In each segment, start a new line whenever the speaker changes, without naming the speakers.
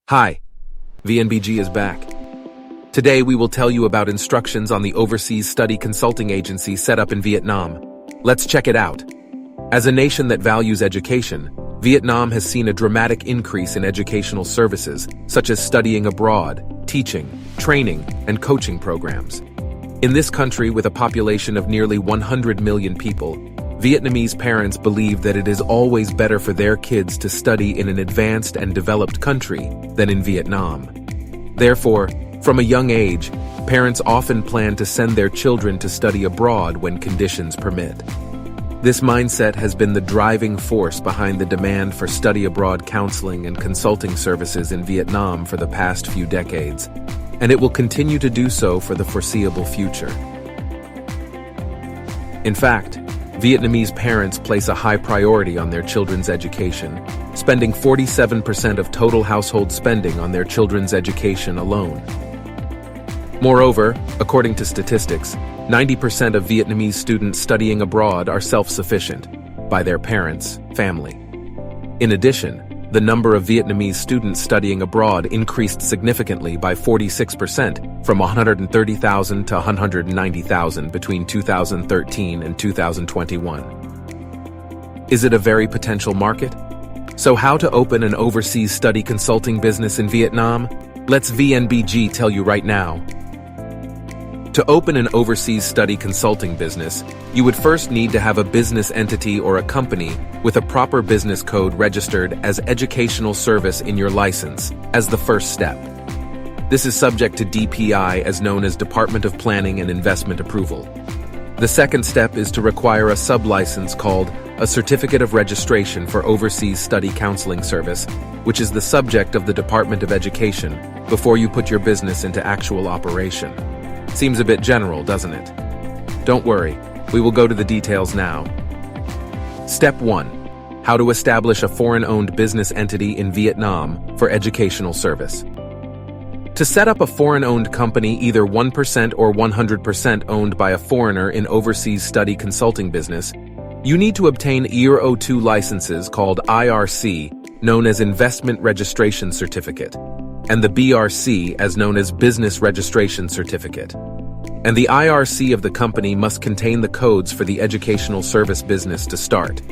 Hi, VNBG is back. Today we will tell you about instructions on the overseas study consulting agency set up in Vietnam. Let's check it out. As a nation that values education, Vietnam has seen a dramatic increase in educational services, such as studying abroad, teaching, training, and coaching programs. In this country with a population of nearly 100 million people, Vietnamese parents believe that it is always better for their kids to study in an advanced and developed country than in Vietnam. Therefore, from a young age, parents often plan to send their children to study abroad when conditions permit. This mindset has been the driving force behind the demand for study abroad counseling and consulting services in Vietnam for the past few decades, and it will continue to do so for the foreseeable future. In fact, Vietnamese parents place a high priority on their children's education, spending 47% of total household spending on their children's education alone. Moreover, according to statistics, 90% of Vietnamese students studying abroad are self-sufficient by their parents' family. In addition, the number of Vietnamese students studying abroad increased significantly by 46%, from 130,000 to 190,000 between 2013 and 2021. Is it a very potential market? So how to open an overseas study consulting business in Vietnam? Let's VNBG tell you right now. To open an overseas study consulting business, you would first need to have a business entity or a company with a proper business code registered as educational service in your license as the first step. This is subject to DPI, as known as Department of Planning and Investment Approval. The second step is to require a sub-license called a Certificate of Registration for Overseas Study Counseling Service, which is the subject of the Department of Education, before you put your business into actual operation. Seems a bit general, doesn't it? Don't worry, we will go to the details now. Step 1. How to establish a foreign-owned business entity in Vietnam for educational service. To set up a foreign-owned company, either 1% or 100% owned by a foreigner in overseas study consulting business, you need to obtain IR02 licenses called IRC, known as Investment Registration Certificate, and the BRC, as known as Business Registration Certificate. And the IRC of the company must contain the codes for the educational service business to start.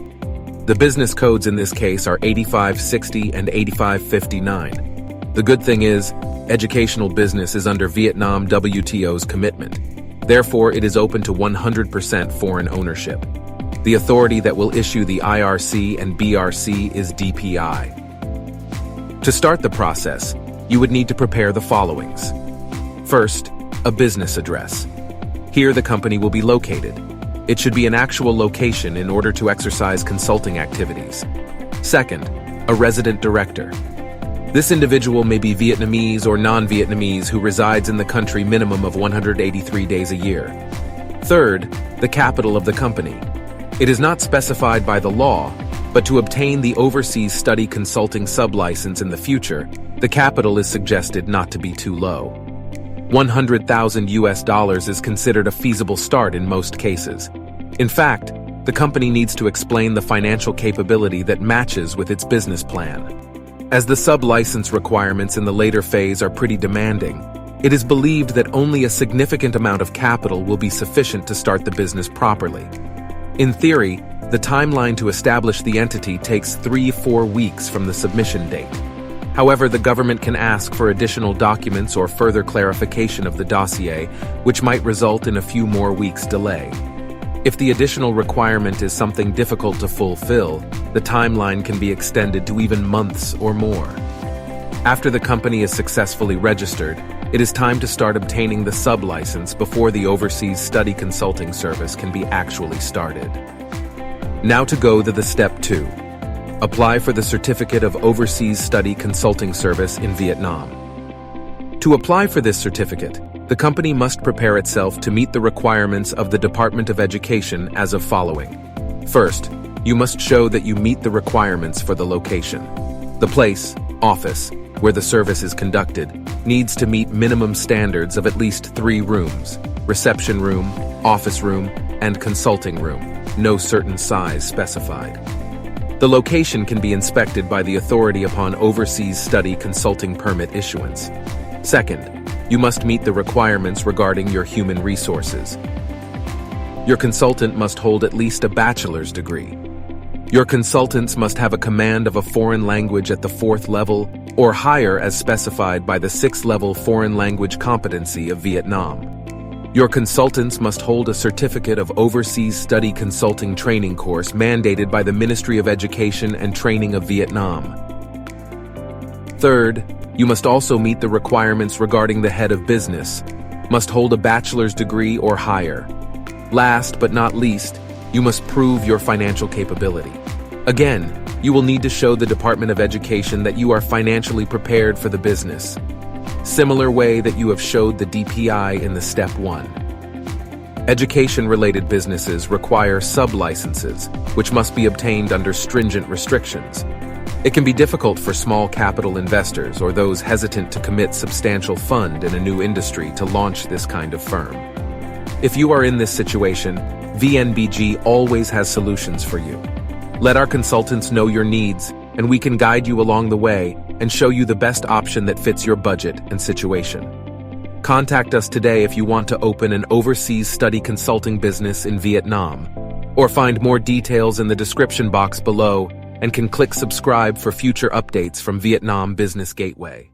The business codes in this case are 8560 and 8559. The good thing is, educational business is under Vietnam WTO's commitment. Therefore, it is open to 100% foreign ownership. The authority that will issue the IRC and BRC is DPI. To start the process, you would need to prepare the followings. First, a business address. Here the company will be located. It should be an actual location in order to exercise consulting activities. Second, a resident director. This individual may be Vietnamese or non-Vietnamese who resides in the country minimum of 183 days a year. Third, the capital of the company. It is not specified by the law, but to obtain the overseas study consulting sub-license in the future, the capital is suggested not to be too low. $100,000 is considered a feasible start in most cases. In fact, the company needs to explain the financial capability that matches with its business plan. As the sub-license requirements in the later phase are pretty demanding, it is believed that only a significant amount of capital will be sufficient to start the business properly. In theory, the timeline to establish the entity takes 3-4 weeks from the submission date. However, the government can ask for additional documents or further clarification of the dossier, which might result in a few more weeks' delay. If the additional requirement is something difficult to fulfill, the timeline can be extended to even months or more. After the company is successfully registered, it is time to start obtaining the sub-license before the overseas study consulting service can be actually started. Now to go to the step 2. Apply for the Certificate of Overseas Study Consulting Service in Vietnam. To apply for this certificate, the company must prepare itself to meet the requirements of the Department of Education as of following. First, you must show that you meet the requirements for the location. The place, office, where the service is conducted, needs to meet minimum standards of at least 3 rooms: reception room, office room, and consulting room, no certain size specified. The location can be inspected by the authority upon overseas study consulting permit issuance. Second, you must meet the requirements regarding your human resources. Your consultant must hold at least a bachelor's degree. Your consultants must have a command of a foreign language at the 4th level or higher as specified by the 6th level foreign language competency of Vietnam. Your consultants must hold a certificate of overseas study consulting training course mandated by the Ministry of Education and Training of Vietnam. Third, you must also meet the requirements regarding the head of business, must hold a bachelor's degree or higher. Last but not least, you must prove your financial capability. Again, you will need to show the Department of Education that you are financially prepared for the business. Similar way that you have showed the DPI in the Step 1. Education-related businesses require sub-licenses, which must be obtained under stringent restrictions. It can be difficult for small capital investors or those hesitant to commit substantial fund in a new industry to launch this kind of firm. If you are in this situation, VNBG always has solutions for you. Let our consultants know your needs, and we can guide you along the way and show you the best option that fits your budget and situation. Contact us today if you want to open an overseas study consulting business in Vietnam, or find more details in the description box below and can click subscribe for future updates from Vietnam Business Gateway.